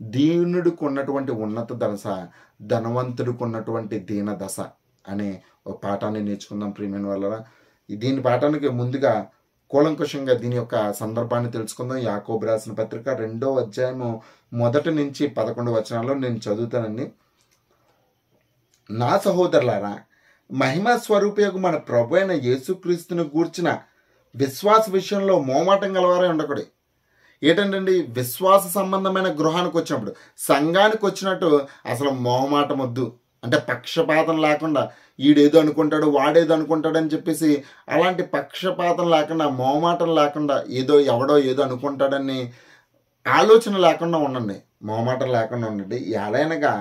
దీనుడికి ఉన్నటువంటి ఉన్నత దశ, ధనవంతుడికి ఉన్నటువంటి దీన దశ అనే ఒక పాఠాన్ని నేర్చుకుందాం ప్రియమైన వాళ్ళరా. దీని పాఠానికి ముందుగా కూలంకుషంగా దీని యొక్క సందర్భాన్ని తెలుసుకుందాం. యాకోబు రాసిన పత్రిక 2వ అధ్యాయము 1 నుంచి 11 వచనాల్లో నేను చదువుతానండి. నా సహోదరులారా, మహిమా స్వరూపయోగు మన ప్రభు అయిన యేసుక్రీస్తును గూర్చిన విశ్వాస విషయంలో మోమాటం గలవారే ఉండకూడదు. ఏంటంటే విశ్వాస సంబంధమైన గృహానికి వచ్చినప్పుడు, సంఘానికి వచ్చినట్టు అసలు మోహమాటం వద్దు. అంటే పక్షపాతం లేకుండా ఈడేదో అనుకుంటాడు, వాడేదో అనుకుంటాడు అని చెప్పేసి అలాంటి పక్షపాతం లేకుండా, మోహమాటం లేకుండా, ఎవడో ఏదో అనుకుంటాడని ఆలోచన లేకుండా ఉండండి. మోహమాటం లేకుండా ఉండండి. ఎలాగనగా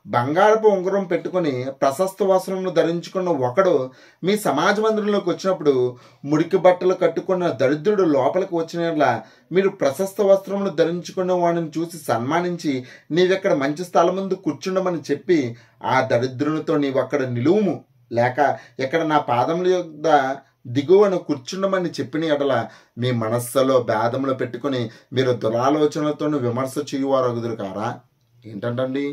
బంగారపు ఉంగరం పెట్టుకొని ప్రశస్త వస్త్రమును ధరించుకున్న ఒకడు మీ సమాజ మందిరంలోకి వచ్చినప్పుడు మురికి బట్టలు కట్టుకున్న దరిద్రుడు లోపలికి వచ్చినట్లా మీరు ప్రశస్త వస్త్రములు ధరించుకున్న వాడిని చూసి సన్మానించి నీవెక్కడ మంచి స్థలం ముందు కూర్చుండమని చెప్పి ఆ దరిద్రునితో నీవు అక్కడ నిలువుము, లేక ఎక్కడ నా పాదముల యొద్ద దిగువను కూర్చుండమని చెప్పిన ఎడల మీ మనస్సులో భేదములు పెట్టుకుని మీరు దురాలోచనలతో విమర్శ చేయువారు అగుదురు కారా. ఏంటంటండి,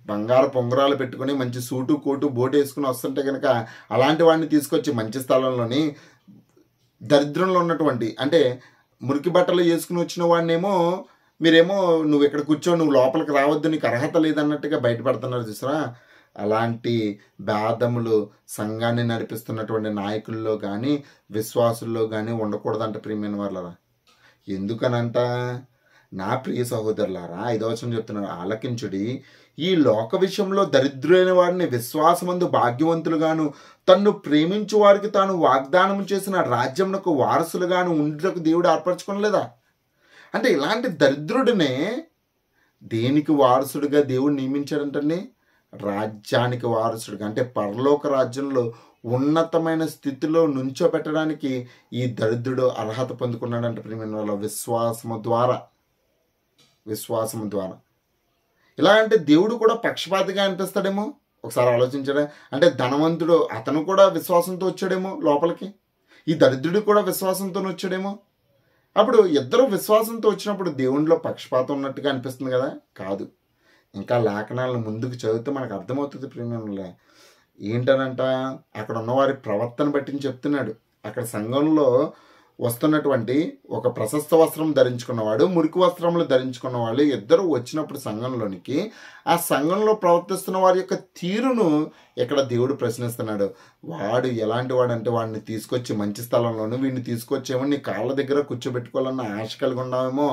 బంగారు పొంగరాలు పెట్టుకుని మంచి సూటు కోటు బోటు వేసుకుని వస్తుంటే కనుక అలాంటి వాడిని తీసుకొచ్చి మంచి స్థలంలోని దరిద్రంలో ఉన్నటువంటి, అంటే మురికి బట్టలు వేసుకుని వచ్చిన వాడినేమో మీరేమో నువ్వు ఇక్కడ కూర్చో, నువ్వు లోపలికి రావద్దు, నీకు అర్హత లేదన్నట్టుగా బయటపడుతున్నారు చూసారా. అలాంటి భేదములు సంఘాన్ని నడిపిస్తున్నటువంటి నాయకుల్లో కానీ విశ్వాసుల్లో కానీ ఉండకూడదంట ప్రియమైన వాళ్ళరా. ఎందుకనంట, నా ప్రియ సహోదరులారా, 5వ వచనం చెప్తున్నాడు, ఆలకించుడి. ఈ లోక విషయంలో దరిద్రులైన వారిని విశ్వాసమందు భాగ్యవంతులుగాను తన్ను ప్రేమించు వారికి తాను వాగ్దానం చేసిన రాజ్యమునకు వారసులుగాను ఉండుటకు దేవుడు ఏర్పరచుకోలేదా. అంటే ఇలాంటి దరిద్రుడినే దేనికి వారసుడిగా దేవుడు నియమించాడంటండి, రాజ్యానికి వారసుడిగా. అంటే పరలోక రాజ్యంలో ఉన్నతమైన స్థితిలో నుంచోబెట్టడానికి ఈ దరిద్రుడు అర్హత పొందుకున్నాడంటే ప్రియమైన వాళ్ళ విశ్వాసము ద్వారా. ఇలా అంటే దేవుడు కూడా పక్షపాతిగా అనిపిస్తాడేమో. ఒకసారి ఆలోచించడే. అంటే ధనవంతుడు అతను కూడా విశ్వాసంతో వచ్చాడేమో లోపలికి, ఈ దరిద్రుడు కూడా విశ్వాసంతో వచ్చాడేమో. అప్పుడు ఇద్దరు విశ్వాసంతో వచ్చినప్పుడు దేవునిలో పక్షపాతం ఉన్నట్టుగా అనిపిస్తుంది కదా. కాదు, ఇంకా లేఖనాలను ముందుకు చదివితే మనకు అర్థమవుతుంది ప్రియమైన. ఏంటనంట, అక్కడ ఉన్నవారి ప్రవర్తన బట్టి చెప్తున్నాడు. అక్కడ సంఘంలో వస్తున్నటువంటి ఒక ప్రశస్త వస్త్రం ధరించుకున్నవాడు, మురికి వస్త్రములు ధరించుకున్న వాళ్ళు ఇద్దరు వచ్చినప్పుడు సంఘంలోనికి, ఆ సంఘంలో ప్రవర్తిస్తున్న వారి యొక్క తీరును ఇక్కడ దేవుడు ప్రశ్నిస్తున్నాడు. వాడు ఎలాంటి వాడు అంటే, వాడిని తీసుకొచ్చి మంచి స్థలంలోనూ వీడిని తీసుకొచ్చేమో నీ కాళ్ళ దగ్గర కూర్చోబెట్టుకోవాలన్న ఆశ కలిగి ఉన్నామేమో.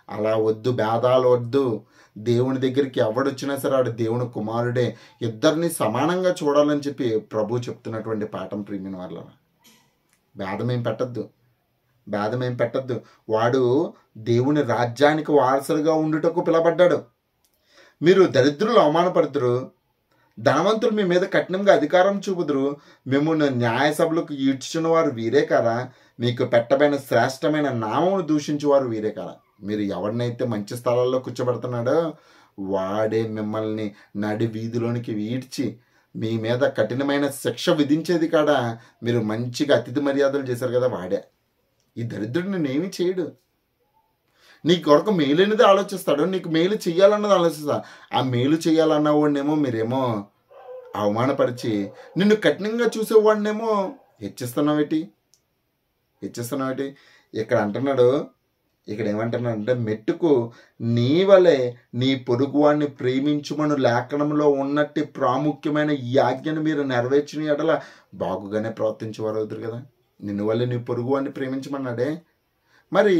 అలా వద్దు, భేదాలు వద్దు. దేవుని దగ్గరికి ఎవడొచ్చినా సరే వాడు దేవుని కుమారుడే. ఇద్దరిని సమానంగా చూడాలని చెప్పి ప్రభు చెప్తున్నటువంటి పాఠం ప్రియమైన వాళ్ళ. భేదమేం పెట్టద్దు. వాడు దేవుని రాజ్యానికి వారసులుగా ఉండుటకు పిలబడ్డాడు. మీరు దరిద్రులు అవమానపడుతురు, ధనవంతులు మీ మీద కఠినంగా అధికారం చూపుదురు, మిమ్మల్ని న్యాయసభలకు ఈడ్చుచున్న వారు వీరే కారా, మీకు పెట్టబడిన శ్రేష్టమైన నామమును దూషించేవారు వీరే కారా. మీరు ఎవరినైతే మంచి స్థలాల్లో కూర్చోబెడుతున్నాడో వాడే మిమ్మల్ని నడి వీధిలోనికి ఈడ్చి మీ మీద కఠినమైన శిక్ష విధించేది కాడ మీరు మంచిగా అతిథి మర్యాదలు చేశారు కదా, వాడే. ఈ దరిద్రుడు నేనేమి చేయడు. నీ కొరకు మేలైనది ఆలోచిస్తాడు, నీకు మేలు చెయ్యాలన్నది ఆలోచిస్తా. ఆ మేలు చేయాలన్న వాడినేమో మీరేమో అవమానపరిచి, నిన్ను కఠినంగా చూసేవాడినేమో హెచ్చిస్తున్నావేటి. ఇక్కడ అంటున్నాడు, ఇక్కడ ఏమంటున్నాడు అంటే, మెట్టుకు నీ వలె నీ పొరుగువాడిని ప్రేమించుమను లేఖనంలో ఉన్నట్టు ప్రాముఖ్యమైన ఈ ఆజ్ఞను మీరు నెరవేర్చిన ఎడల బాగుగానే ప్రవర్తించేవారు అవుతారు కదా. నిన్ను వల్లే నీ పొరుగువాడిని ప్రేమించమన్నాడే. మరి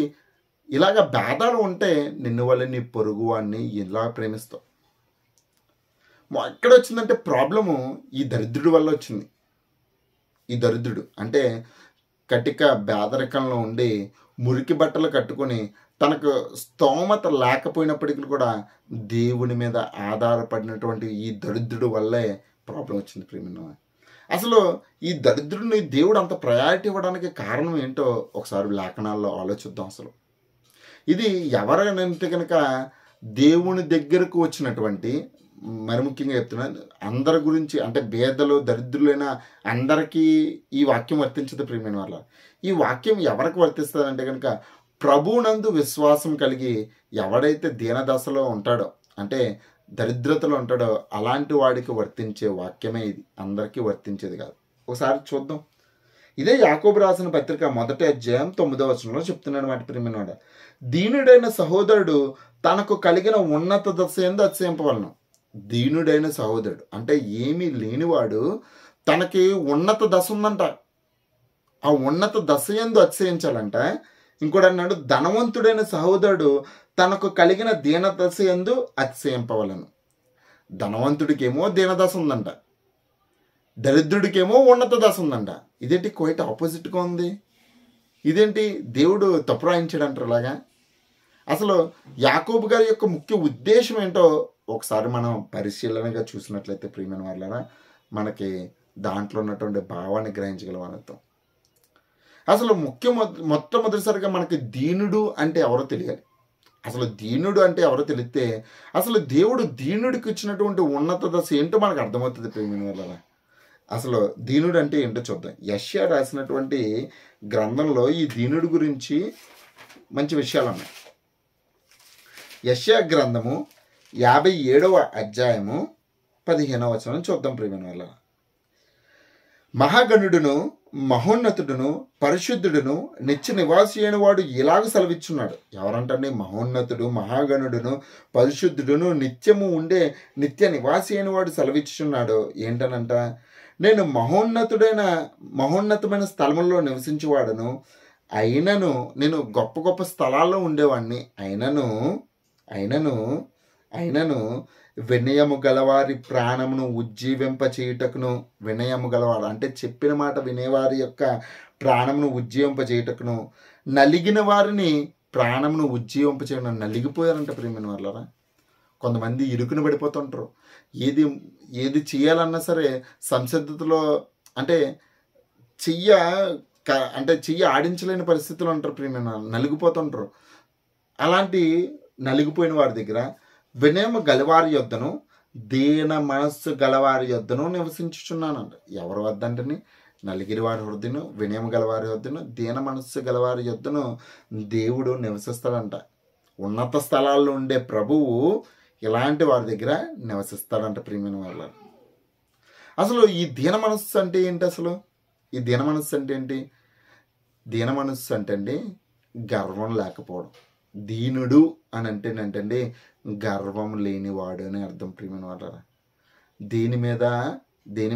ఇలాగ భేదాలు ఉంటే నిన్ను వల్లే నీ పొరుగువాడిని ఇలా ప్రేమిస్తావు. ఎక్కడ వచ్చిందంటే ప్రాబ్లము ఈ దరిద్రుడి వల్ల వచ్చింది. ఈ దరిద్రుడు అంటే కటిక పేదరికంలో ఉండి మురికి బట్టలు కట్టుకొని తనకు స్తోమత లేకపోయినప్పటికీ కూడా దేవుని మీద ఆధారపడినటువంటి ఈ దరిద్రుడు వల్లే ప్రాబ్లం వచ్చింది ప్రియమైన. అసలు ఈ దరిద్రుడిని దేవుడు అంత ప్రయారిటీ ఇవ్వడానికి కారణం ఏంటో ఒకసారి లేఖనాల్లో ఆలోచిద్దాం. అసలు ఇది ఎవరైనా కనుక దేవుని దగ్గరకు వచ్చినటువంటి, మరి ముఖ్యంగా చెప్తున్నాను అందరి గురించి, అంటే పేదలు దరిద్రులైన అందరికీ ఈ వాక్యం వర్తించదు ప్రియమైన వాళ్ళ. ఈ వాక్యం ఎవరికి వర్తిస్తుంది అంటే కనుక ప్రభువునందు విశ్వాసం కలిగి ఎవడైతే దీనదశలో ఉంటాడో, అంటే దరిద్రతలో ఉంటాడో, అలాంటి వాడికి వర్తించే వాక్యమే ఇది, అందరికీ వర్తించేది కాదు. ఒకసారి చూద్దాం. ఇదే యాకోబు రాసిన పత్రిక 1వ అధ్యాయం 9వ వచనంలో చెప్తున్నాడు మాట ప్రియమైనవాడా, దీనుడైన సహోదరుడు తనకు కలిగిన ఉన్నత దశ యందు అతిశయింపవలెను. దీనుడైన సహోదరుడు అంటే ఏమీ లేనివాడు తనకి ఉన్నత దశ ఉందంట, ఆ ఉన్నత దశ యందు అతిశయించాలంట. ఇంకోటి అన్నాడు, ధనవంతుడైన సహోదరుడు తనకు కలిగిన దీనదశ యందు అతిశయింపవలెను. ధనవంతుడికేమో దీనదశ ఉందంట, దరిద్రుడికేమో ఉన్నత దశ ఉందంట. ఇదేంటి క్వైట్ ఆపోజిట్గా ఉంది? ఇదేంటి దేవుడు తప్పు రాయించాడు అంటారు ఇలాగా? అసలు యాకోబు గారి యొక్క ముఖ్య ఉద్దేశం ఏంటో ఒకసారి మనం పరిశీలనగా చూసినట్లయితే ప్రియమైన వాళ్ళరా, మనకి దాంట్లో ఉన్నటువంటి భావాన్ని గ్రహించగలమనర్థం. అసలు మొట్టమొదటిసారిగా మనకి దీనుడు అంటే ఎవరో తెలియాలి. అసలు దీనుడు అంటే ఎవరో తెలిస్తే అసలు దేవుడు దీనుడికి ఇచ్చినటువంటి ఉన్నత దశ ఏంటో మనకు అర్థమవుతుంది ప్రియమైన వాళ్ళరా. అసలు దీనుడు అంటే ఏంటో చూద్దాం. యెషయా రాసినటువంటి గ్రంథంలో ఈ దీనుడి గురించి మంచి విషయాలు ఉన్నాయి. యెషయా గ్రంథము 57వ అధ్యాయము 15వ వచనం చూద్దాం ప్రియమైన వాళ్ళరా. మహాగణుడును మహోన్నతుడును పరిశుద్ధుడును నిత్య నివాసి అయిన వాడు ఇలాగ సెలవిచ్చున్నాడు. ఎవరంటే మహోన్నతుడు, మహాగణుడును, పరిశుద్ధుడును, నిత్యము ఉండే నిత్య నివాసి అయిన వాడు సెలవిచ్చున్నాడు. ఏంటనంట, నేను మహోన్నతమైన స్థలముల్లో నివసించేవాడను, అయినను నేను గొప్ప గొప్ప స్థలాల్లో ఉండేవాడిని, అయినను వినయము గలవారి ప్రాణమును ఉజ్జీవింప చేయుటకును, వినయము గలవాడు అంటే చెప్పిన మాట వినేవారి యొక్క ప్రాణమును ఉజ్జీవింప చేయుటకును, నలిగిన వారిని ప్రాణమును ఉజ్జీవింప చేయడం. నలిగిపోయారంట ప్రియమైన వాళ్ళరా. కొంతమంది ఇరుకుని పడిపోతుంటారు. ఏది చేయాలన్నా సరే సంసిద్ధతలో అంటే చెయ్యి ఆడించలేని పరిస్థితులు ఉంటారు ప్రియమైన, నలిగిపోతుంటారు. అలాంటి నలిగిపోయిన వారి దగ్గర వినయము గలవారి యొద్దను దీన మనస్సు గలవారి యొద్దను నివసించుచున్నానంట. ఎవరి వద్ద అంటే నలిగిరి వారి హృదయను, వినయము గలవారి యొద్దను, దీన మనస్సు గలవారి యొద్దను దేవుడు నివసిస్తాడంట. ఉన్నత స్థలాల్లో ఉండే ప్రభువు ఇలాంటి వారి దగ్గర నివసిస్తాడంట ప్రియమైన వాళ్ళ. అసలు ఈ దీన మనస్సు అంటే ఏంటి? అసలు ఈ దీన మనస్సు అంటే ఏంటి? దీన మనస్సు అంటే అండి గర్వం లేకపోవడం. దీనుడు అని అంటేనంటండి గర్వం లేనివాడు అని అర్థం ప్రియమైన వాళ్ళ. దేని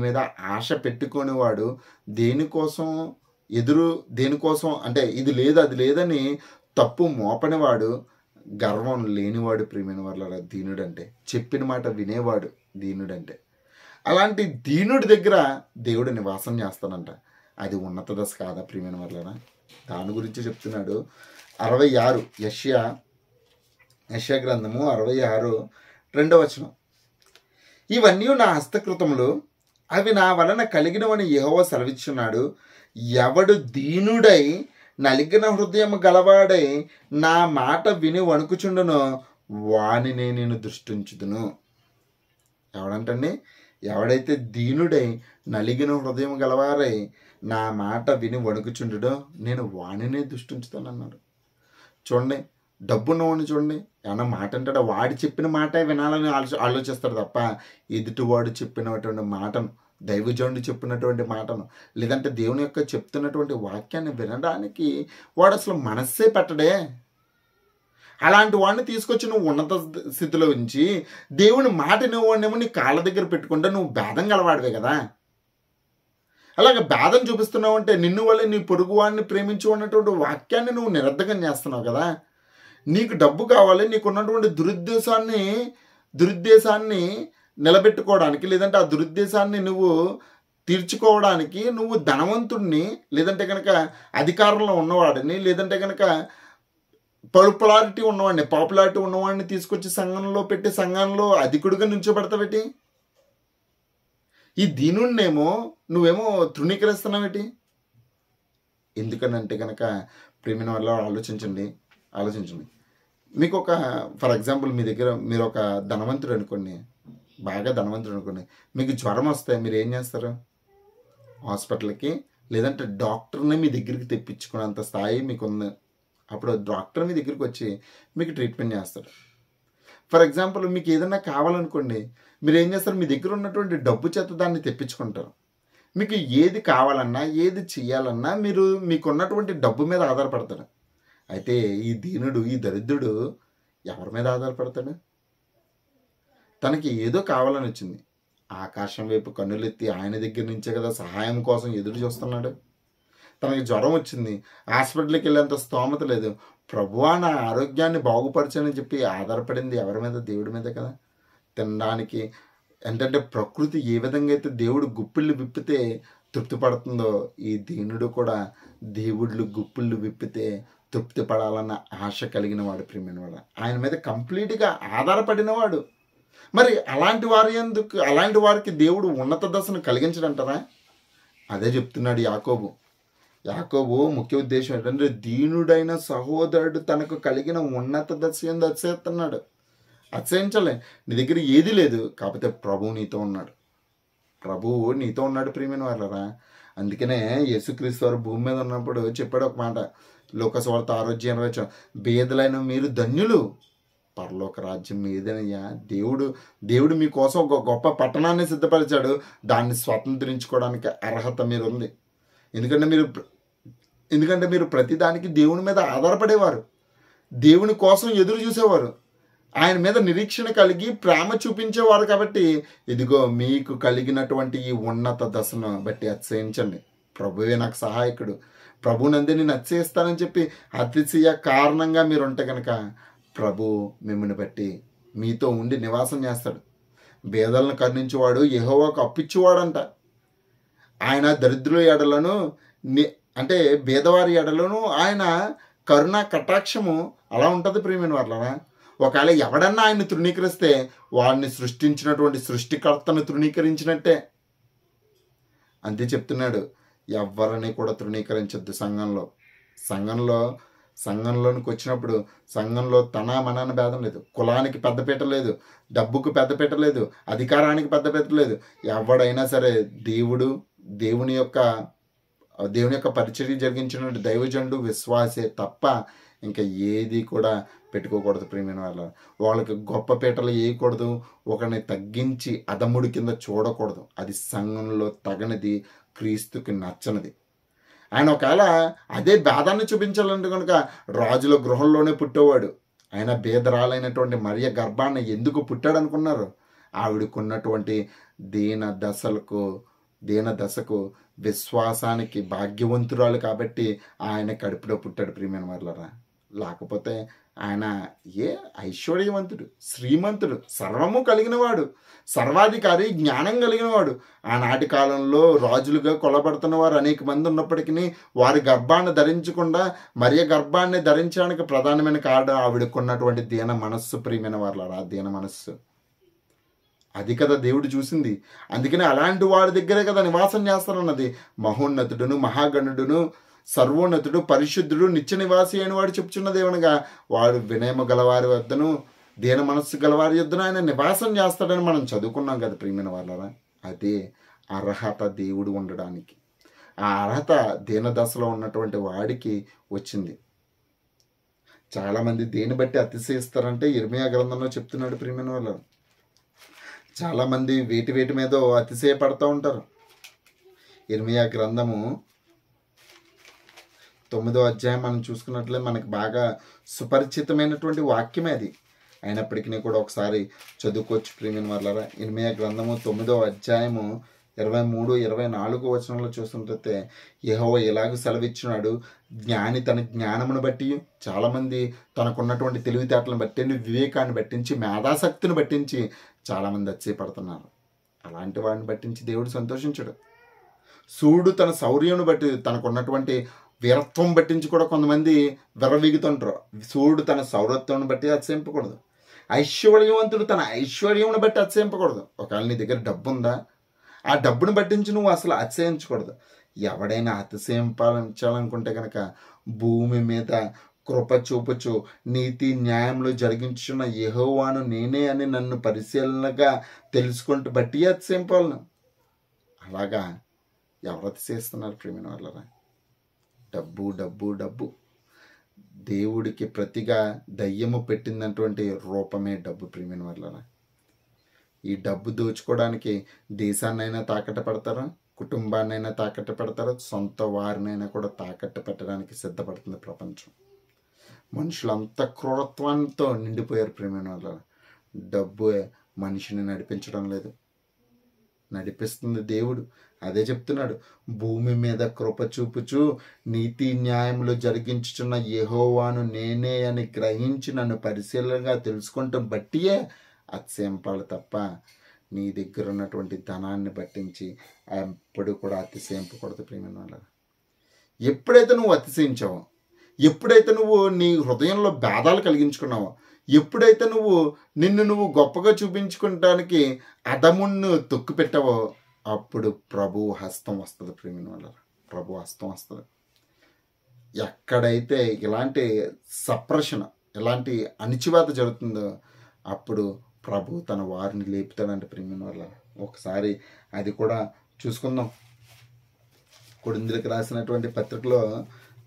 మీద ఆశ పెట్టుకునేవాడు, దేనికోసం అంటే ఇది లేదు అది లేదని తప్పు మోపనివాడు, గర్వం లేనివాడు ప్రియమైన వాళ్ళ దీనుడంటే. చెప్పిన మాట వినేవాడు దీనుడంటే. అలాంటి దీనుడి దగ్గర దేవుడు నివాసం చేస్తానంట. అది ఉన్నత దశ కాదా ప్రియమైన వాళ్ళ? దాని గురించి చెప్తున్నాడు. 66 యెషయా గ్రంథము 66 2వ వచనం. ఇవన్నీ నా హస్తకృతములు, అవి నా వలన కలిగినవని యెహోవా సెలవిచ్చున్నాడు. ఎవడు దీనుడై నలిగిన హృదయం గలవాడై నా మాట విని వణుకుచుండునో వానినే నేను దృష్టించుదును. ఎవడంటండి? ఎవడైతే దీనుడై నలిగిన హృదయం గలవారై నా మాట విని వణుకుచుండుడో నేను వానినే దృష్టించుతానన్నాడు. చూడండి, డబ్బున్నవాడిని చూడండి, ఏమన్నా మాట అంటాడా? వాడు చెప్పిన మాట వినాలని ఆలోచిస్తాడు తప్ప ఎదుటివాడు చెప్పినటువంటి మాటను, దైవజనుడు చెప్పినటువంటి మాటను, లేదంటే దేవుని యొక్క చెప్తున్నటువంటి వాక్యాన్ని వినడానికి వాడు అసలు మనస్సే పెట్టడే. అలాంటి వాడిని తీసుకొచ్చి నువ్వు ఉన్నత స్థితిలో ఉంచి దేవుని మాట నువ్వునేమో నీ కాళ్ళ దగ్గర పెట్టుకుంటే నువ్వు భేదం గలవాడివే కదా. అలాగే భేదం చూపిస్తున్నావు అంటే నిన్ను వల్లే నీ పొరుగు వాడిని ప్రేమించు అన్నటువంటి వాక్యాన్ని నువ్వు నిరర్ధకం చేస్తున్నావు కదా. నీకు డబ్బు కావాలి, నీకున్నటువంటి దురుద్దేశాన్ని నిలబెట్టుకోవడానికి, లేదంటే ఆ దురుద్దేశాన్ని నువ్వు తీర్చుకోవడానికి నువ్వు ధనవంతుడిని, లేదంటే కనుక అధికారంలో ఉన్నవాడిని, లేదంటే కనుక పాపులారిటీ ఉన్నవాడిని తీసుకొచ్చి సంఘంలో పెట్టి సంఘంలో అధికుడిగా నుంచోబెడతావేటి? ఈ దీనుడినేమో నువ్వేమో తృణీకరిస్తున్నావేటి? ఎందుకనంటే కనుక ప్రేమిన వల్ల ఆలోచించండి. మీకు ఒక ఫర్ ఎగ్జాంపుల్ మీ దగ్గర మీరు ఒక ధనవంతుడు అనుకోండి, బాగా ధనవంతుడు అనుకోండి, మీకు జ్వరం వస్తే మీరు ఏం చేస్తారు? హాస్పిటల్కి లేదంటే డాక్టర్ని మీ దగ్గరికి తెప్పించుకునేంత స్థాయి మీకు ఉంది. అప్పుడు డాక్టర్ మీ దగ్గరికి వచ్చి మీకు ట్రీట్మెంట్ చేస్తాడు. ఫర్ ఎగ్జాంపుల్ మీకు ఏదైనా కావాలనుకోండి, మీరు ఏం చేస్తారు, మీ దగ్గర ఉన్నటువంటి డబ్బు చేత దాన్ని తెప్పించుకుంటారు. మీకు ఏది కావాలన్నా ఏది చేయాలన్నా మీరు మీకున్నటువంటి డబ్బు మీద ఆధారపడతాడు. అయితే ఈ దీనుడు, ఈ దరిద్రుడు ఎవరి మీద ఆధారపడతాడు? తనకి ఏదో కావాలని వచ్చింది, ఆకాశం వైపు కన్నులెత్తి ఆయన దగ్గర నుంచే కదా సహాయం కోసం ఎదురు చూస్తున్నాడు. తనకి జ్వరం వచ్చింది, హాస్పిటల్కి వెళ్ళేంత స్తోమత లేదు, ప్రభువా నా ఆరోగ్యాన్ని బాగుపరచని చెప్పి ఆధారపడింది ఎవరి మీద? దేవుడి మీద కదా. తినడానికి ఏంటంటే ప్రకృతి ఏ విధంగా అయితే దేవుడు గుప్పిళ్ళు విప్పితే తృప్తి పడుతుందో, ఈ దీనుడు కూడా దేవుళ్ళు గుప్పిళ్ళు విప్పితే తృప్తి పడాలన్న ఆశ కలిగిన వాడు, ప్రియమైన వాడు, ఆయన మీద కంప్లీట్గా ఆధారపడిన వాడు. మరి అలాంటి వారికి దేవుడు ఉన్నత దశను కలిగించడంటారా? అదే చెప్తున్నాడు యాకోబు. యాకోబు ముఖ్య ఉద్దేశం ఏంటంటే దీనుడైన సహోదరుడు తనకు కలిగిన ఉన్నత దశ ఎందు అతిశయిస్తున్నాడు. అతిశయించలే, నీ దగ్గర ఏది లేదు, కాకపోతే ప్రభువు నీతో ఉన్నాడు. ప్రభువు నీతో ఉన్నాడు ప్రియమైన వాళ్ళరా. అందుకనే యేసుక్రీస్తు వారు భూమి మీద ఉన్నప్పుడు చెప్పాడు ఒక మాట, లోకసువార్త 6:20, బేదలైన మీరు ధన్యులు, పరలోక రాజ్యం మీదేనయ్యా. దేవుడు మీకోసం ఒక గొప్ప పట్టణాన్ని సిద్ధపరిచాడు, దాన్ని స్వతంత్రించుకోవడానికి అర్హత మీరు ఉంది. ఎందుకంటే మీరు ప్రతిదానికి దేవుని మీద ఆధారపడేవారు, దేవుని కోసం ఎదురు చూసేవారు, ఆయన మీద నిరీక్షణ కలిగి ప్రేమ చూపించేవారు. కాబట్టి ఇదిగో మీకు కలిగినటువంటి ఈ ఉన్నత దశను బట్టి అతిశయించండి. ప్రభువే నాకు సహాయకుడు, ప్రభునందే నేను అతిశయిస్తానని చెప్పి అతిశయ కారణంగా మీరు ఉంటే కనుక ప్రభు మిమ్మల్ని బట్టి మీతో ఉండి నివాసం చేస్తాడు. బేదలను కరుణించేవాడు యెహోవాకు అప్పిచ్చేవాడంట. ఆయన దరిద్రుల ఎడలను అంటే బేదవారి ఎడలను ఆయన కరుణ కటాక్షము అలా ఉంటుంది ప్రియమైన వాళ్ళరా. ఒకవేళ ఎవడన్నా ఆయన్ని తృణీకరిస్తే వాడిని సృష్టించినటువంటి సృష్టికర్తను తృణీకరించినట్టే. అంతే చెప్తున్నాడు, ఎవరిని కూడా తృణీకరించద్దు. సంఘంలోనికి వచ్చినప్పుడు సంఘంలో తన మనని భేదం లేదు, కులానికి పెద్దపీట లేదు, డబ్బుకు పెద్దపీట లేదు, అధికారానికి పెద్దపీట లేదు. ఎవడైనా సరే దేవుని యొక్క పరిచర్య జరిగించిన దైవజనుడు విశ్వాసే తప్ప ఇంకా ఏది కూడా పెట్టుకోకూడదు ప్రియమైన వాళ్ళకి గొప్ప పీటలు వేయకూడదు, ఒకరిని తగ్గించి అదమ్ముడి కింద చూడకూడదు. అది సంఘంలో తగనిది, క్రీస్తుకి నచ్చనిది. ఆయన ఒకవేళ అదే భేదాన్ని చూపించాలంటే కనుక రాజుల గృహంలోనే పుట్టేవాడు. ఆయన బేదరాలైనటువంటి మరియ గర్భాన్ని ఎందుకు పుట్టాడు అనుకున్నారు? ఆవిడకున్నటువంటి దీన దశకు విశ్వాసానికి భాగ్యవంతురాలు కాబట్టి ఆయన కడుపులో పుట్టాడు ప్రియమైన వాళ్ళరా. లేకపోతే ఆయన ఐశ్వర్యవంతుడు, శ్రీమంతుడు, సర్వము కలిగినవాడు, సర్వాధికారి, జ్ఞానం కలిగినవాడు. ఆనాటి కాలంలో రాజులుగా కొలబడుతున్న వారు అనేక మంది ఉన్నప్పటికీ వారి గర్భాన్ని ధరించకుండా మరియ గర్భాన్ని ధరించడానికి ప్రధానమైన కారణం ఆవిడకున్నటువంటి దీన మనస్సు ప్రియమైన వాళ్ళరా. దీన మనస్సు అది కదా దేవుడు చూసింది. అందుకనే అలాంటి వారి దగ్గరే కదా నివాసం చేస్తానన్నది. మహోన్నతుడును, మహాగణుడును, సర్వోన్నతుడు, పరిశుద్ధుడు, నిత్య నివాసి అయిన వాడు చెప్పుచున్నది ఏమనగా వాడు వినయము గలవారి వద్దను, దీన మనస్సు గలవారి వద్దను ఆయన నివాసం చేస్తాడని మనం చదువుకున్నాం కదా ప్రియమైన వాళ్ళరా. అదే అర్హత దేవుడు ఉండడానికి. ఆ అర్హత దీన దశలో ఉన్నటువంటి వాడికి వచ్చింది. చాలామంది దేని బట్టి అతిశయిస్తారంటే ఇర్మియా గ్రంథంలో చెప్తున్నాడు ప్రియమైన వాళ్ళు. చాలామంది వేటి మీద అతిశయపడుతూ ఉంటారు. ఇర్మియా గ్రంథము 9వ అధ్యాయం మనం చూసుకున్నట్లయితే మనకు బాగా సుపరిచితమైనటువంటి వాక్యమే అది. అయినప్పటికీ కూడా ఒకసారి చదువుకోవచ్చు ప్రియమైన వాళ్ళరా. ఇర్మియా గ్రంథము 9వ అధ్యాయము 23-24 వచనంలో చూస్తుంటే యెహోవా ఎలాగూ సెలవిచ్చినాడు, జ్ఞాని తన జ్ఞానమును బట్టి, చాలామంది తనకున్నటువంటి తెలివితేటలను బట్టి, వివేకాన్ని బట్టించి, మేధాశక్తిని బట్టించి చాలామంది అతిశయపడుతున్నారు. అలాంటి వాడిని బట్టించి దేవుడు సంతోషించడు. సూర్యుడు తన శౌర్యమును బట్టి, తనకున్నటువంటి వీరత్వం బట్టించి కూడా కొంతమంది విర్రవీగుతుంటారు. సూర్యుడు తన శౌరత్వం బట్టి అతిశయింపకూడదు. ఐశ్వర్యవంతుడు తన ఐశ్వర్యమును బట్టి అతిశయింపకూడదు. ఒకవేళ నీ దగ్గర డబ్బు ఉందా, ఆ డబ్బును బట్టించి నువ్వు అసలు అతిశయించకూడదు. ఎవడైనా అతిశయించాలనుకుంటే కనుక భూమి మీద కృప చూపుచు నీతి న్యాయంలో జరిగించున్న యెహోవాను నేనే అని నన్ను పరిశీలనగా తెలుసుకుంటూ బట్టి అతిశయింపాలను. అలాగా ఎవరు అతిశయిస్తున్నారు ప్రియమైన వాళ్ళరా? డబ్బు డబ్బు డబ్బు. దేవుడికి ప్రతిగా దయ్యము పెట్టినటువంటి రూపమే డబ్బు. ప్రియమైన వల్ల ఈ డబ్బు దోచుకోవడానికి దేశాన్నైనా తాకట్టు పెడతారా, కుటుంబాన్నైనా తాకట్టు పెడతారా, సొంత వారినైనా కూడా తాకట్టు పెట్టడానికి సిద్ధపడుతుంది ప్రపంచం. మనుషులంతా క్రూరత్వంతో నిండిపోయారు. ప్రియమైన వల్ల డబ్బు మనిషిని నడిపించడం లేదు, నడిపిస్తుంది దేవుడు. అదే చెప్తున్నాడు, భూమి మీద కృప చూపుచు నీతి న్యాయములు జరిగించుచున్న యెహోవాను నేనే అని గ్రహించి నన్ను పరిశీలనగా తెలుసుకుంటాం బట్టియే అతిశయింపాలి తప్ప నీ దగ్గర ఉన్నటువంటి ధనాన్ని బట్టించి ఎప్పుడు కూడా అతిశయింపకూడదు. ప్రియమైన వాళ్ళ ఎప్పుడైతే నువ్వు అతిశయించావో, ఎప్పుడైతే నువ్వు నీ హృదయంలో భేదాలు కలిగించుకున్నావో, ఎప్పుడైతే నిన్ను నువ్వు గొప్పగా చూపించుకోవడానికి అదమును తొక్కు పెట్టావో అప్పుడు ప్రభు హస్తం వస్తుంది. ప్రియమైన వాళ్ళ ప్రభు హస్తం వస్తుంది. ఎక్కడైతే ఇలాంటి సప్రెషన్, ఇలాంటి అణిచివేత జరుగుతుందో అప్పుడు ప్రభు తన వారిని లేపుతాడంటే. ప్రియమైన వాళ్ళ ఒకసారి అది కూడా చూసుకుందాం. కొరింథీయులకు రాసినటువంటి పత్రికలో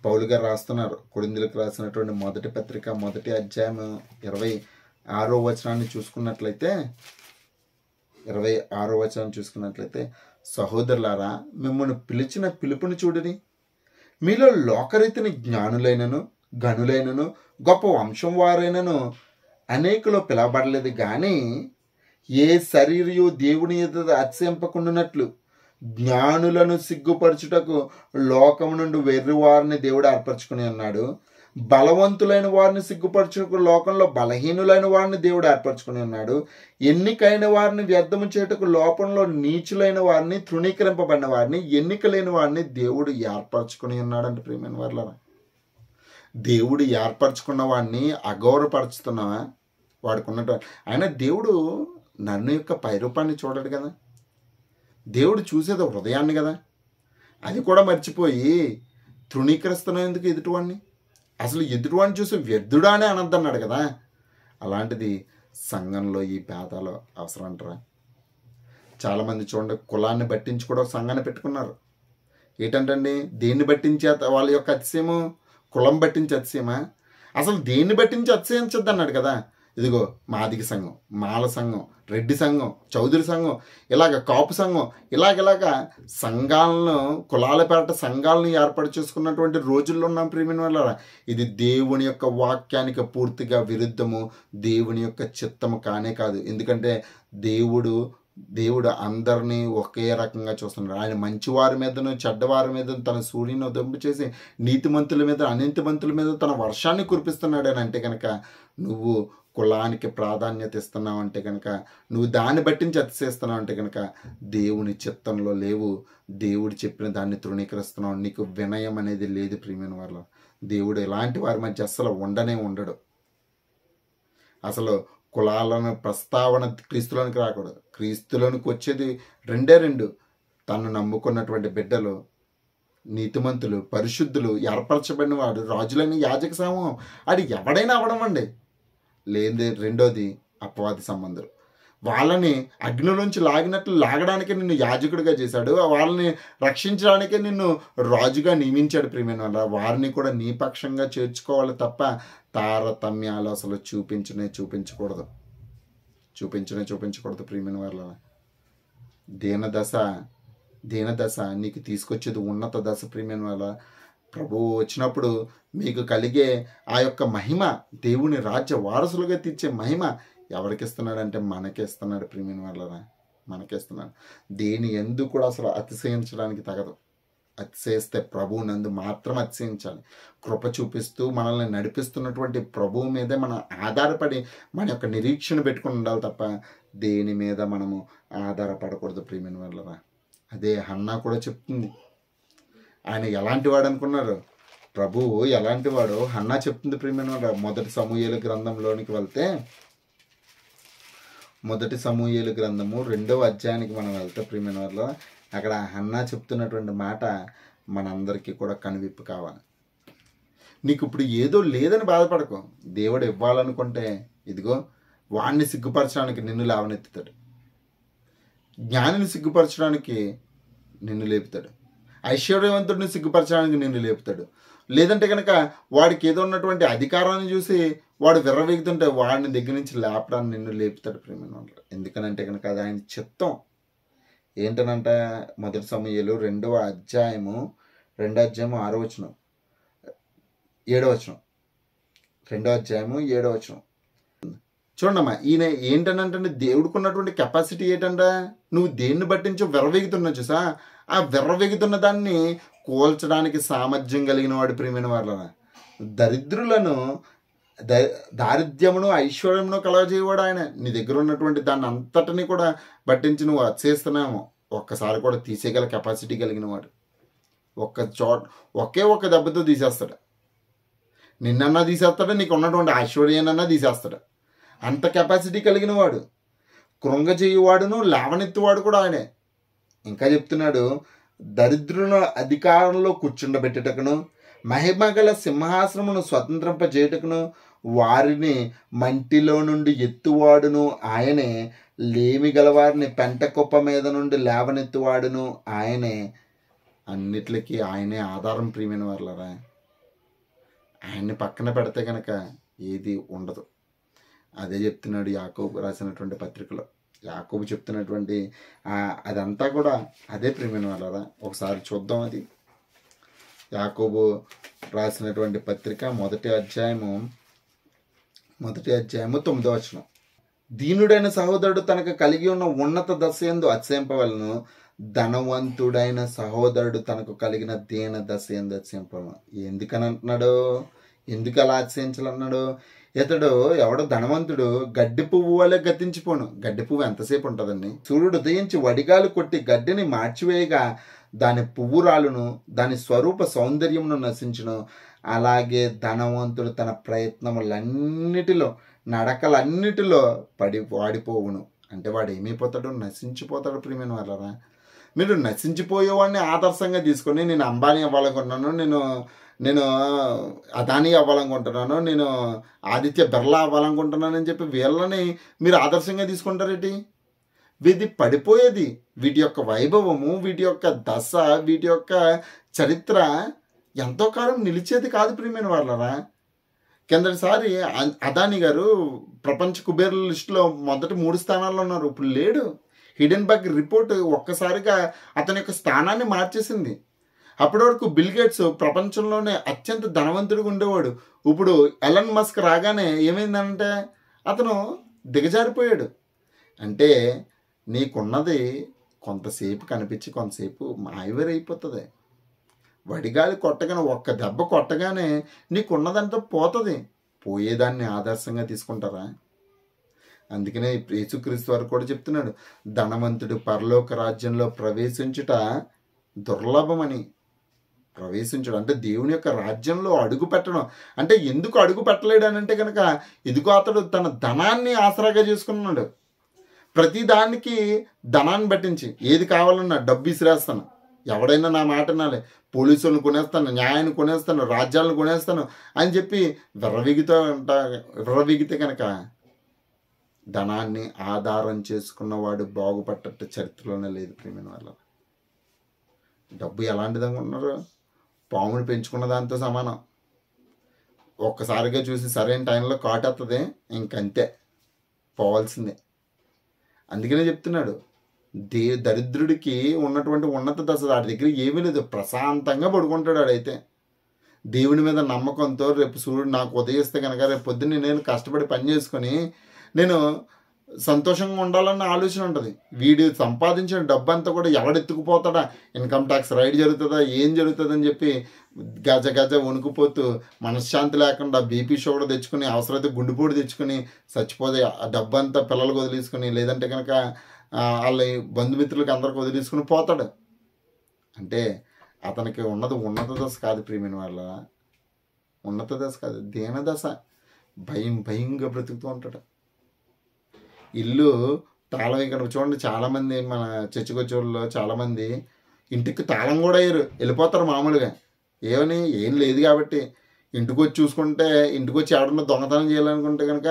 పౌలు గారు రాస్తున్నారు. కొరింథీయులకు రాసినటువంటి మొదటి పత్రిక 1వ అధ్యాయం 26వ వచనాన్ని చూసుకున్నట్లయితే, 26వ వచనం చూసుకున్నట్లయితే, సహోదరులారా మిమ్మల్ని పిలిచిన పిలుపుని చూడని, మీలో లోకరీతిని జ్ఞానులైనను గనులైనను గొప్ప వంశం వారైనను అనేకులో పిలవబడలేదు, కానీ ఏ శరీరయు దేవుని ఎదుట అతిశయింపకుండునట్లు జ్ఞానులను సిగ్గుపరచుటకు లోకము నుండి వెర్రివారిని దేవుడు ఏర్పరచుకుని ఉన్నాడు. బలవంతులైన వారిని సిగ్గుపరచుటకు లోకంలో బలహీనులైన వారిని దేవుడు ఏర్పరచుకుని ఉన్నాడు. ఎన్నికైన వారిని వ్యర్థము చేయుటకు లోకంలో నీచులైన వారిని, తృణీకరింపబడిన వారిని, ఎన్నిక లేని వారిని దేవుడు ఏర్పరచుకుని ఉన్నాడంటే. ప్రియమైన వారులారా, దేవుడు ఏర్పరచుకున్న వాడిని అగౌరవపరుచుతున్నావా? వాడికి ఉన్నటువంటి ఆయన దేవుడు నన్ను యొక్క పైరూపాన్ని చూడడు కదా, దేవుడు చూసేది హృదయాన్ని కదా. అది కూడా మర్చిపోయి తృణీకరిస్తున్నావు ఎందుకు ఎదుటివాడిని? అసలు ఎదుటివాడిని చూసి వ్యర్థుడా అని అనద్దన్నాడు కదా. అలాంటిది సంఘంలో ఈ భేదాలు అవసరం అంటారా? చాలామంది చూడండి, కులాన్ని బట్టించి కూడా సంఘాన్ని పెట్టుకున్నారు. ఏంటంటండి, దేన్ని బట్టించి వాళ్ళ యొక్క అతిశయము? కులం బట్టించి అతిశయమా? అసలు దేన్ని బట్టించి అతిశయించద్దు అన్నాడు కదా. ఇదిగో మాదిగ సంఘం, మాల సంఘం, రెడ్డి సంఘం, చౌదరి సంఘం, ఇలాగ కాపు సంఘం, ఇలాగ సంఘాలను, కులాల పేరట సంఘాలను ఏర్పాటు చేసుకున్నటువంటి రోజుల్లో ఉన్నాం. ప్రియమైన వాళ్ళ ఇది దేవుని యొక్క వాక్యానికి పూర్తిగా విరుద్ధము, దేవుని యొక్క చిత్తము కానే కాదు. ఎందుకంటే దేవుడు అందరినీ ఒకే రకంగా చూస్తున్నాడు. ఆయన మంచివారి మీదను చెడ్డవారి మీద తన సూర్యుని ఉదయింపు చేసి నీతిమంతుల మీద అనితిమంతుల మీద తన వర్షాన్ని కురిపిస్తున్నాడు అని అంటే కనుక, నువ్వు కులానికి ప్రాధాన్యత ఇస్తున్నావు అంటే కనుక, నువ్వు దాన్ని బట్టించి అతిశయిస్తున్నావు అంటే కనుక దేవుని చిత్తంలో లేవు. దేవుడు చెప్పిన దాన్ని తృణీకరిస్తున్నావు. నీకు వినయం అనేది లేదు. ప్రియమైన వాళ్ళ దేవుడు ఎలాంటి వారి మధ్య అసలు ఉండడు. అసలు కులాలను ప్రస్తావన క్రీస్తులోనికి రాకూడదు. క్రీస్తులోనికి వచ్చేది రెండు. తను నమ్ముకున్నటువంటి బిడ్డలు, నీతిమంతులు, పరిశుద్ధులు, ఏర్పరచబడిన వాడు, రాజులైన యాజక సమూహం, అది ఎవడైనా అవడం అండి. లేదే రెండోది అపవాది సంబంధులు. వాళ్ళని అగ్నిలోంచి లాగినట్లు లాగడానికే నిన్ను యాజకుడిగా చేశాడు. వాళ్ళని రక్షించడానికే నిన్ను రాజుగా నియమించాడు. ప్రియమైన వాళ్ళ వారిని కూడా నీ పక్షంగా చేర్చుకోవాలి తప్ప తారతమ్యాలు అసలు చూపించకూడదు. ప్రియమైన వాళ్ళ దీనదశ నీకు తీసుకొచ్చేది ఉన్నత దశ. ప్రియమైన వాళ్ళ ప్రభువు వచ్చినప్పుడు మీకు కలిగే ఆ యొక్క మహిమ, దేవుని రాజ్య వారసులుగా తీర్చే మహిమ ఎవరికి ఇస్తున్నాడంటే మనకే ఇస్తున్నాడు. ప్రియమైన వాళ్ళరా, మనకే ఇస్తున్నాడు. దేని యందు కూడా అసలు అతిశయించడానికి తగదు. అతిశయిస్తే ప్రభువు నందు మాత్రం అతిశయించాలి. కృప చూపిస్తూ మనల్ని నడిపిస్తున్నటువంటి ప్రభువు మీదే మనం ఆధారపడి మన యొక్క నిరీక్షణ పెట్టుకుని ఉండాలి తప్ప దేని మీద మనము ఆధారపడకూడదు. ప్రియమైన వాళ్ళరా, అదే హన్నా కూడా చెప్తుంది. ఆయన ఎలాంటి వాడు అనుకున్నారు? ప్రభువు ఎలాంటి వాడు హన్నా చెప్తుంది. ప్రియమైన వాళ్ళ 1 సమూయేలు గ్రంథంలోనికి వెళ్తే, 1 సమూయేలు గ్రంథము 2వ అధ్యాయానికి మనం వెళ్తే ప్రియమైన వాళ్ళ అక్కడ హన్నా చెప్తున్నటువంటి మాట మనందరికీ కూడా కనువిప్పు కావాలి. నీకు ఇప్పుడు ఏదో లేదని బాధపడకు. దేవుడు ఇవ్వాలనుకుంటే ఇదిగో వాణ్ణి సిగ్గుపరచడానికి నిన్ను లేవనెత్తుతాడు. జ్ఞానిని సిగ్గుపరచడానికి నిన్ను లేపుతాడు. ఐశ్వర్యవంతుడిని సిగ్గుపరచడానికి నిన్ను లేపుతాడు. లేదంటే కనుక వాడికి ఏదో ఉన్నటువంటి అధికారాన్ని చూసి వాడు విర్రవీగుతుంటే వాడిని దగ్గర నుంచి లేపడానికి నిన్ను లేపుతాడు ప్రియమైన వాళ్ళు. ఎందుకనంటే కనుక అది ఆయన చిత్తం. ఏంటనంట, మొదటి సమూయేలు 2వ అధ్యాయము 6వ వచనం 7వ వచనం 2వ అధ్యాయము 7వ వచనం చూడమ్మా. ఈయన ఏంటనంటే దేవుడికి ఉన్నటువంటి కెపాసిటీ ఏంటంట, నువ్వు దేన్ని బట్టించో విర్రవీగుతున్నావు చూసా, ఆ విర్రవీగుతున్న దాన్ని కూల్చడానికి సామర్థ్యం కలిగిన వాడు ప్రియమైన వాళ్ళ. దరిద్రులను దారిద్ర్యమును ఐశ్వర్యమును కలగజేయవాడు ఆయన. నీ దగ్గర ఉన్నటువంటి దాన్ని అంతటిని కూడా బట్టించి నువ్వు అచ్చేస్తున్నామో ఒక్కసారి కూడా తీసేయగల కెపాసిటీ కలిగిన వాడు. ఒకే ఒక్క దెబ్బతో తీసేస్తాడు. నిన్నన్నా తీసేస్తాడు, నీకు ఉన్నటువంటి ఐశ్వర్యానన్నా తీసేస్తాడు. అంత కెపాసిటీ కలిగిన వాడు. కృంగజేయువాడును లేవనెత్తువాడు కూడా ఆయనే. ఇంకా చెప్తున్నాడు, దరిద్రుల అధికారంలో కూర్చుండబెట్టుటకును మహిమగల సింహాసనమును స్వతంత్రింపజేయుటకును వారిని మంటిలో నుండి ఎత్తువాడును ఆయనే, లేమి గలవారిని పెంట కుప్ప మీద నుండి లేవనెత్తువాడును ఆయనే. అన్నిట్లకి ఆయనే ఆధారం ప్రియమైన వాళ్ళరా. ఆయన్ని పక్కన పెడితే కనుక ఏది ఉండదు. అదే చెప్తున్నాడు యాకోబు రాసినటువంటి పత్రికలో. యాకోబు చెప్తున్నటువంటి అదంతా కూడా అదే ప్రియమైన వాళ్ళరా. ఒకసారి చూద్దాం. అది యాకోబు రాసినటువంటి పత్రిక మొదటి అధ్యాయము 9వ వచనం. దీనుడైన సహోదరుడు తనకు కలిగి ఉన్న ఉన్నత దశ యందు అతిశయింపవలను, ధనవంతుడైన సహోదరుడు తనకు కలిగిన దీన దశ యందు అతిశయింపవలను. ఎందుకని అంటున్నాడు? ఎందుకు అలా అతిశయించాలన్నాడు? ఇతడు ఎవడో ధనవంతుడు గడ్డి పువ్వు వల్లే గతించిపోను. గడ్డి పువ్వు ఎంతసేపు ఉంటుందండి? సూర్యుడు ఉదయించి వడిగాలు కొట్టి గడ్డిని మార్చివేయగా దాని పువ్వు రాలును, దాని స్వరూప సౌందర్యమును నశించును. అలాగే ధనవంతుడు తన ప్రయత్నములన్నిటిలో నడకలన్నిటిలో వాడిపోవును. అంటే వాడు ఏమైపోతాడు? నశించిపోతాడు ప్రియమైన వాళ్ళరా. మీరు నశించిపోయేవాడిని ఆదర్శంగా తీసుకొని, నేను అంబానీ అవ్వాలనుకుంటున్నాను, నేను అదానీ అవ్వాలనుకుంటున్నాను, నేను ఆదిత్య బిర్లా అవ్వాలనుకుంటున్నాను అని చెప్పి వీళ్ళని మీరు ఆదర్శంగా తీసుకుంటారేంటి? వీది పడిపోయేది. వీటి యొక్క వైభవము, వీటి యొక్క దశ, వీటి యొక్క చరిత్ర ఎంతో కాలం నిలిచేది కాదు ప్రియమైన వాళ్ళరా. కిందటిసారి అదానీ గారు ప్రపంచ కుబేర్ల లిస్టులో మొదటి 3 స్థానాల్లో ఉన్నారు. ఇప్పుడు లేడు. హిడెన్బర్గ్ రిపోర్ట్ ఒక్కసారిగా అతని యొక్క స్థానాన్ని మార్చేసింది. అప్పటి వరకు బిల్ గేట్స్ ప్రపంచంలోనే అత్యంత ధనవంతుడిగా ఉండేవాడు. ఇప్పుడు ఎలన్ మస్క్ రాగానే ఏమైందంటే అతను దిగజారిపోయాడు. అంటే నీకున్నది కొంతసేపు కనిపించి కొంతసేపు మాయవేరైపోతుంది. వడిగాలి కొట్టగానే ఒక్క దెబ్బ కొట్టగానే నీకున్నదంతా పోతుంది. పోయేదాన్ని ఆదర్శంగా తీసుకుంటారా? అందుకనే యేసుక్రీస్తు వారు కూడా చెప్తున్నాడు, ధనవంతుడు పరలోక రాజ్యంలో ప్రవేశించుట దుర్లభమని. ప్రవేశించడం అంటే దేవుని యొక్క రాజ్యంలో అడుగు పెట్టడం. అంటే ఎందుకు అడుగు పెట్టలేడు అని అంటే కనుక ఇదిగో అతడు తన ధనాన్ని ఆసరాగా చేసుకున్నాడు. ప్రతి దానికి ధనాన్ని పట్టించి ఏది కావాలన్నా డబ్బు ఇసిరేస్తాను, ఎవడైనా నా మాట వినాలి, పోలీసులను కొనేస్తాను, న్యాయాన్ని కొనేస్తాను, రాజ్యాలను కొనేస్తాను అని చెప్పి విర్రవీగితే కనుక ధనాన్ని ఆధారం చేసుకున్నవాడు బాగుపడ్డట్టు చరిత్రలోనే లేదు ప్రియమైన వాళ్ళ. డబ్బు ఎలాంటిది అనుకుంటున్నారు? పాముని పెంచుకున్న దాంతో సమానం. ఒక్కసారిగా చూసి సరైన టైంలో కాటేస్తుంది, ఇంకంతే, పోవాల్సిందే. అందుకనే చెప్తున్నాడు, దరిద్రుడికి ఉన్నటువంటి ఉన్నత దశ వాడి దగ్గర ఏమీ లేదు. ప్రశాంతంగా పడుకుంటాడు ఆడైతే. దేవుని మీద నమ్మకంతో రేపు సూర్యుడు నాకు ఉదయిస్తే కనుక రేపు పొద్దున్న నేను కష్టపడి పని చేసుకొని నేను సంతోషంగా ఉండాలన్న ఆలోచన ఉంటుంది. వీడు సంపాదించిన డబ్బు అంతా కూడా ఎవడెత్తుకుపోతాడా, ఇన్కమ్ ట్యాక్స్ రైడ్ జరుగుతుందా, ఏం జరుగుతుందని చెప్పి గజ వణుకుపోతూ మనశ్శాంతి లేకుండా బీపీ షుగర్ తెచ్చుకుని, అవసరమైతే గుండెపోటు తెచ్చుకుని చచ్చిపోతే ఆ డబ్బు అంతా పిల్లలకు వదిలేసుకుని, లేదంటే కనుక వాళ్ళ బంధుమిత్రులకి అందరికి వదిలేసుకుని పోతాడు. అంటే అతనికి ఉన్నది ఉన్నత దశ కాదు ప్రియమైన వాళ్ళ. ఉన్నత దశ కాదు, దీన దశ. భయంగా బ్రతుకుతూ ఉంటాడు. ఇల్లు తాళం ఇక్కడ చూడండి, చాలామంది మన చర్చికొచ్చేవాళ్ళు చాలామంది ఇంటికి తాళం కూడా వేయరు, వెళ్ళిపోతారు మామూలుగా. ఏం లేదు కాబట్టి ఇంటికి వచ్చి చూసుకుంటే, ఇంటికి వచ్చి ఎవడన్నా దొంగతనం చేయాలనుకుంటే కనుక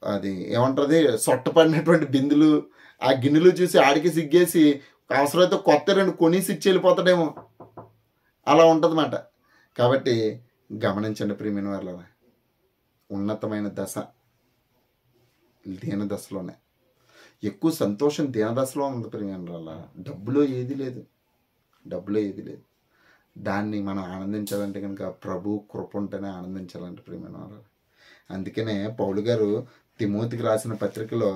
అది ఏమంటుంది, సొట్టపడినటువంటి బిందులు, ఆ గిన్నెలు చూసి ఆడికి సిగ్గేసి అవసరమైతే కొత్త 2 కొనేసి ఇచ్చి వెళ్ళిపోతాడేమో. అలా ఉంటుందన్నమాట. కాబట్టి గమనించండి ప్రియమైన వాళ్ళ, ఉన్నతమైన దశ దీన దశలోనే, ఎక్కువ సంతోషం దీన దశలో ఉంది ప్రియమైన వాళ్ళ. డబ్బులో ఏది లేదు, డబ్బులో ఏది లేదు. దాన్ని మనం ఆనందించాలంటే కనుక ప్రభు కృప ఉంటేనే ఆనందించాలంటే ప్రియమైన వాళ్ళ. అందుకనే పౌలు గారు తిమోతికి రాసిన పత్రికలో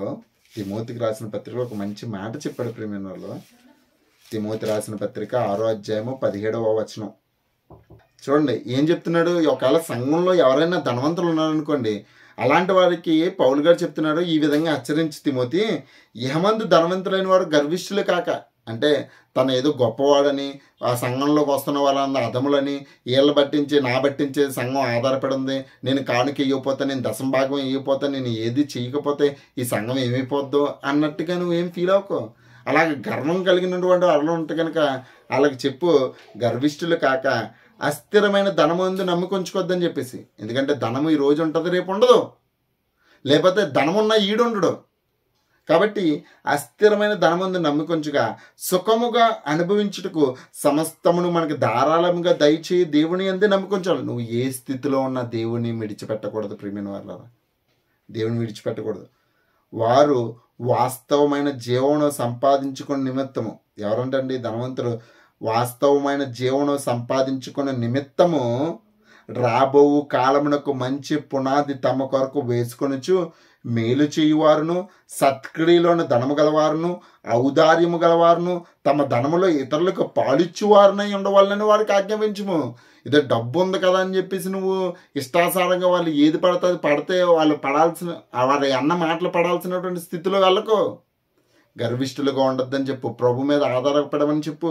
ఒక మంచి మాట చెప్పాడు ప్రియమైన వాళ్ళు. తిమోతి రాసిన పత్రిక 6వ అధ్యాయము 17వ వచనం చూడండి. ఏం చెప్తున్నాడు? ఒకవేళ సంఘంలో ఎవరైనా ధనవంతులు ఉన్నారనుకోండి, అలాంటి వారికి పౌలు గారు చెప్తున్నాడు, ఈ విధంగా హెచ్చరించి తిమోతి, ఇహమందు ధనవంతులైన వారు గర్విష్ఠులు కాక, అంటే తను ఏదో గొప్పవాడని, ఆ సంఘంలోకి వస్తున్న వాళ్ళందరూ అదములని, వీళ్ళ బట్టించి నా బట్టించే సంఘం ఆధారపడి ఉంది, నేను కానుక ఇవ్వకపోతే, నేను దశమ భాగం ఇవ్వకపోతే, నేను ఏది చేయకపోతే ఈ సంఘం ఏమైపోద్దో అన్నట్టుగా నువ్వేం ఫీల్ అవ్వకు. అలాగే గర్వం కలిగినటువంటి వాళ్ళు ఉంటే కనుక వాళ్ళకి చెప్పు, గర్విష్ఠులు కాక అస్థిరమైన ధనమందు నమ్ముకొంచుకోవద్దని చెప్పేసి. ఎందుకంటే ధనము ఈ రోజు ఉంటుంది, రేపు ఉండదు. లేకపోతే ధనమున్న ఈడుండడు. కాబట్టి అస్థిరమైన ధనమందు నమ్ముకొంచుగా సుఖముగా అనుభవించుటకు సమస్తమును మనకు ధారాళముగా దయచేయి దేవుని అందే నమ్ముకొంచాలి. నువ్వు ఏ స్థితిలో ఉన్నా దేవుని విడిచిపెట్టకూడదు ప్రియమైన వాళ్ళ, దేవుని విడిచిపెట్టకూడదు. వారు వాస్తవమైన జీవనం సంపాదించుకునే నిమిత్తము, ఎవరంటండి ధనవంతులు? వాస్తవమైన జీవనం సంపాదించుకునే నిమిత్తము రాబోవు కాలమునకు మంచి పునాది తమ కొరకు వేసుకొనుచు మేలు చేయువారును, సత్క్రియలోని ధనము గలవారును, ఔదార్యము గలవారును, తమ ధనములో ఇతరులకు పాలిచ్చువారునై ఉండవాలని వారికి ఆజ్ఞాపించుము. ఇదే డబ్బు ఉంది కదా అని చెప్పేసి నువ్వు ఇష్టాసారంగా వాళ్ళు ఏది పడితే వాళ్ళు వారి అన్న మాటలు పడాల్సినటువంటి స్థితిలో వెళ్ళకు. గర్విష్ఠులుగా ఉండొద్దని చెప్పు, ప్రభు మీద ఆధారపడమని చెప్పు,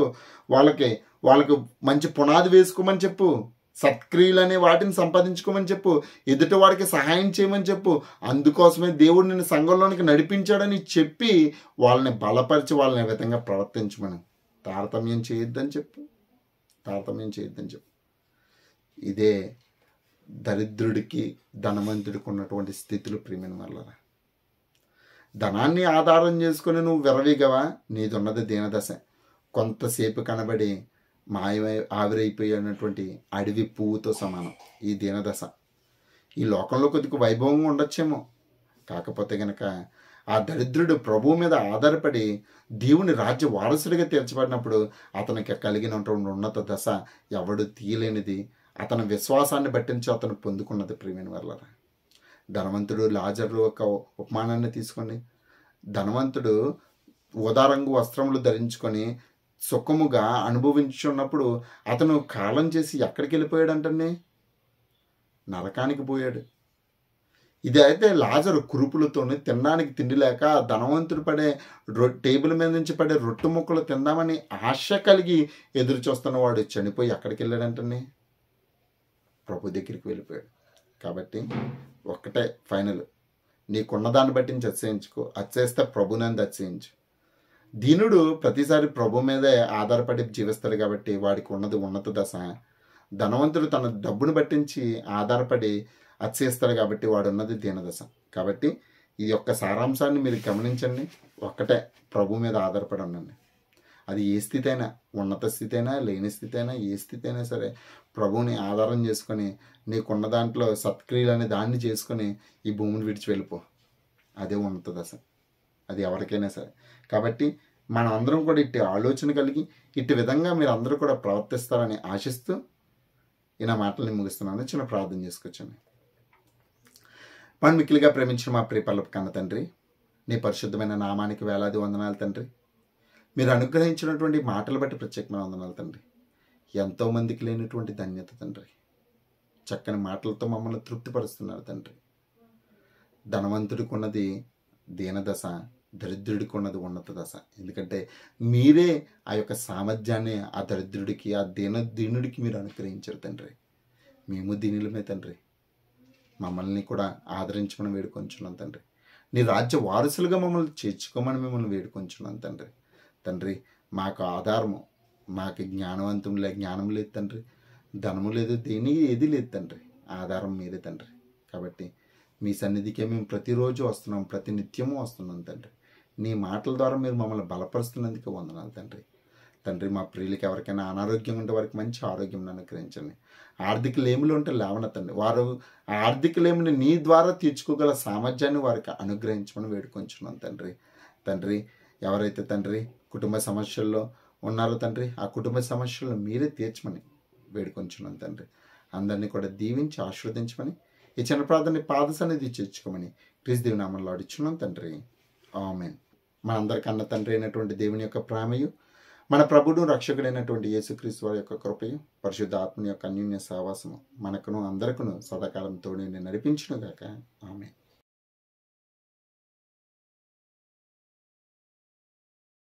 వాళ్ళకి మంచి పునాది వేసుకోమని చెప్పు, సత్క్రియలనే వాటిని సంపాదించుకోమని చెప్పు, ఎదుటి వాడికి సహాయం చేయమని చెప్పు. అందుకోసమే దేవుడు నిన్ను సంఘంలోనికి నడిపించాడని చెప్పి వాళ్ళని బలపరిచి వాళ్ళని విధంగా ప్రవర్తించమని. తారతమ్యం చేయొద్దని చెప్పు. ఇదే దరిద్రుడికి ధనవంతుడికి ఉన్నటువంటి స్థితులు ప్రియమైన వాళ్ళరా. ధనాన్ని ఆధారం చేసుకుని నువ్వు విరవీగవా, నీదున్నది దీనదశ. కొంతసేపు కనబడి ఆవిరైపోయినటువంటి అడవి పువ్వుతో సమానం ఈ దీనదశ. ఈ లోకంలో కొద్దిగా వైభవంగా ఉండొచ్చేమో, కాకపోతే కనుక ఆ దరిద్రుడు ప్రభువు మీద ఆధారపడి దేవుని రాజ్య వారసుడిగా తీర్చబడినప్పుడు అతనికి కలిగినటువంటి ఉన్నత దశ ఎవడు తీయలేనిది. అతని విశ్వాసాన్ని బట్టించి అతను పొందుకున్నది ప్రియమైన వాళ్ళరా. ధనవంతుడు లాజరు ఒక ఉపమానాన్ని తీసుకోండి. ధనవంతుడు ఊదా రంగు వస్త్రములు ధరించుకొని సుఖముగా అనుభవించున్నప్పుడు అతను కాలం చేసి ఎక్కడికి వెళ్ళిపోయాడంటే నరకానికి పోయాడు. ఇది అయితే లాజరు కురుపులతోని తినడానికి తిండి లేక ధనవంతుడు టేబుల్ మీద నుంచి పడే రొట్టె ముక్కలు తిందామని ఆశ కలిగి ఎదురు చూస్తున్నవాడు చనిపోయి ఎక్కడికి వెళ్ళాడంటే ప్రభు దగ్గరికి వెళ్ళిపోయాడు. కాబట్టి ఒక్కటే ఫైనల్, నీకున్న దాన్ని బట్టి అతిశయించుకో. అతిశయిస్తే ప్రభునందు అతిశయించు. దీనుడు ప్రతిసారి ప్రభు మీదే ఆధారపడి జీవిస్తాడు కాబట్టి వాడికి ఉన్నది ఉన్నత దశ. ధనవంతుడు తన డబ్బును బట్టించి ఆధారపడి అతిశయిస్తాడు కాబట్టి వాడు ఉన్నది దీనదశ. కాబట్టి ఈ యొక్క సారాంశాన్ని మీరు గమనించండి. ఒక్కటే, ప్రభు మీద ఆధారపడి ఉండండి. అది ఏ స్థితి అయినా, ఉన్నత స్థితి అయినా, లేని స్థితి అయినా, ఏ స్థితి అయినా సరే ప్రభువుని ఆధారం చేసుకొని నీకున్న దాంట్లో సత్క్రియలు అనే దాన్ని చేసుకొని ఈ భూమిని విడిచి వెళ్ళిపో. అదే ఉన్నత దశ, అది ఎవరికైనా సరే. కాబట్టి మనం అందరం కూడా ఇట్టి ఆలోచన కలిగి ఇట్టి విధంగా మీరు అందరూ కూడా ప్రవర్తిస్తారని ఆశిస్తూ ఈ నా మాటల్ని ముగిస్తున్నాను. చిన్న ప్రార్థన చేసుకొచ్చాను. మనం మిక్కిలిగా ప్రేమించిన మా ప్రియ పరలోక కన్న తండ్రి, నీ పరిశుద్ధమైన నామానికి వేలాది వందనాలు తండ్రి. మీరు అనుగ్రహించినటువంటి మాటలు బట్టి ప్రత్యేకమైన వందనాలు తండ్రి. ఎంతోమందికి లేనటువంటి ధన్యత తండ్రి. చక్కని మాటలతో మమ్మల్ని తృప్తిపరుస్తున్నారు తండ్రి. ధనవంతుడికి ఉన్నది దీనదశ, దరిద్రుడికి ఉన్నది ఉన్నత దశ. ఎందుకంటే మీరే ఆ యొక్క సామర్థ్యాన్ని ఆ దరిద్రుడికి, ఆ దీనుడికి మీరు అనుగ్రహించారు తండ్రి. మేము దీనులమే తండ్రి. మమ్మల్ని కూడా ఆదరించమని వేడుకొంచున్నాం తండ్రి. నీ రాజ్య వారసులుగా మమ్మల్ని చేర్చుకోమని మిమ్మల్ని వేడుకొంచున్నాం తండ్రి. తండ్రి, మాకు ఆధారము, మాకు జ్ఞానం లేదు తండ్రి, ధనము లేదు, ఏది లేదు తండ్రి. ఆధారం మీరే తండ్రి. కాబట్టి మీ సన్నిధికే మేము ప్రతిరోజు వస్తున్నాం, ప్రతి నిత్యము వస్తున్నాం తండ్రి. నీ మాటల ద్వారా మీరు మమ్మల్ని బలపరుస్తున్నందుకు వందనాలు తండ్రి. తండ్రి మా ప్రియులకి ఎవరికైనా అనారోగ్యం ఉంటే వారికి మంచి ఆరోగ్యం అనుగ్రహించండి. ఆర్థిక లేములు ఉంటే లేవనెత్తండి. వారు ఆ ఆర్థిక లేమిని నీ ద్వారా తీర్చుకోగల సామర్థ్యాన్ని వారికి అనుగ్రహించమని వేడుకొంచున్నాను తండ్రి. తండ్రి, ఎవరైతే తండ్రి కుటుంబ సమస్యల్లో ఉన్నారో తండ్రి, ఆ కుటుంబ సమస్యలను మీరే తీర్చమని వేడుకొంచున్నాను తండ్రి. అందరినీ కూడా దీవించి ఆశీర్వదించమని, ఈ చిన్న ప్రార్థన పాద సన్నిధి చేర్చుకోమని క్రీస్తు దేవుని నామములో అడుగుచున్నాను తండ్రి. ఆమేన్. మనందరికన్నా తండ్రి అయినటువంటి దేవుని యొక్క ప్రేమయు, మన ప్రభుడు రక్షకుడైనటువంటి యేసుక్రీస్తు వారి యొక్క కృపయు, పరిశుద్ధ ఆత్మని యొక్క అన్యోన్య సహవాసము మనకును అందరికను సదాకాలం తోడి నడిపించును గాక. ఆమేన్.